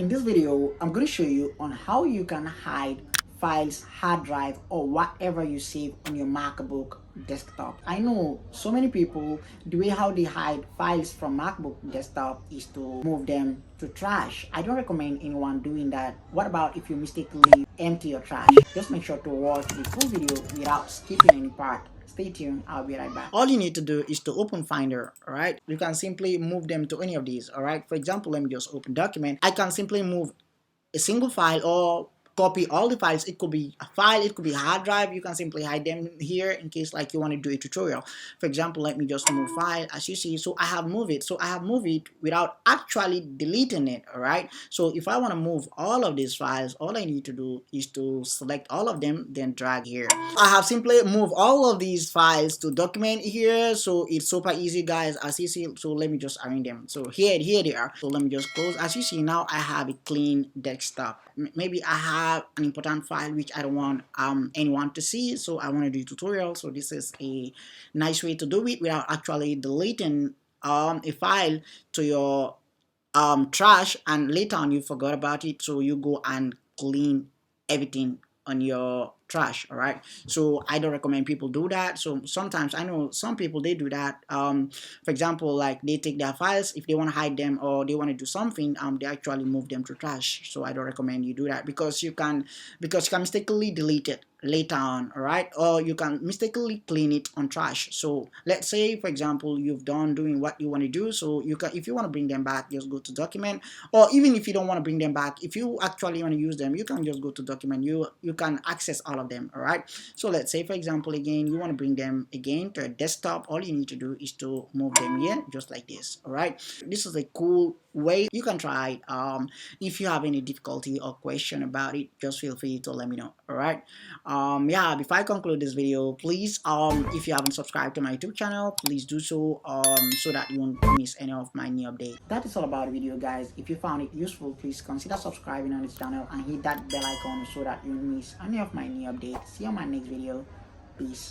In this video, I'm going to show you on how you can hide files, hard drive, or whatever you save on your MacBook desktop. I know so many people, the way how they hide files from MacBook desktop is to move them to trash. I don't recommend anyone doing that. What about if you mistakenly empty your trash? Just make sure to watch the full video without skipping any part. Stay tuned, I'll be right back. All you need to do is to open Finder, all right? You can simply move them to any of these, all right? For example, let me just open document. I can simply move a single file or copy all the files. It could be a file, it could be a hard drive. You can simply hide them here in case like you want to do a tutorial. For example, let me just move file. As you see, so I have moved it. So I have moved it without actually deleting it, all right? So if I want to move all of these files, all I need to do is to select all of them, then drag here. I have simply moved all of these files to document here, so it's super easy, guys, as you see. So let me just arrange them. So here they are. So let me just close. As you see, now I have a clean desktop. Maybe I have an important file which I don't want anyone to see, so I want to do a tutorial. So this is a nice way to do it without actually deleting a file to your trash and later on you forgot about it, so you go and clean everything on your trash. All right, so I don't recommend people do that. So sometimes I know some people, they do that. For example, like they take their files, if they want to hide them or they want to do something, they actually move them to trash. So I don't recommend you do that, because you can mistakenly delete it later on, all right? Or you can mistakenly clean it on trash. So let's say, for example, you've done doing what you want to do, so you can, if you want to bring them back, just go to document. Or even if you don't want to bring them back, if you actually want to use them, you can just go to document. You can access all of them, all right? So let's say, for example, again, you want to bring them again to a desktop. All you need to do is to move them here, just like this, all right? This is a cool way. You can try it. If you have any difficulty or question about it, just feel free to let me know, all right? Yeah, before I conclude this video, please, if you haven't subscribed to my YouTube channel, please do so, so that you won't miss any of my new updates. That is all about the video, guys. If you found it useful, please consider subscribing on this channel and hit that bell icon so that you won't miss any of my new updates. See you on my next video. Peace.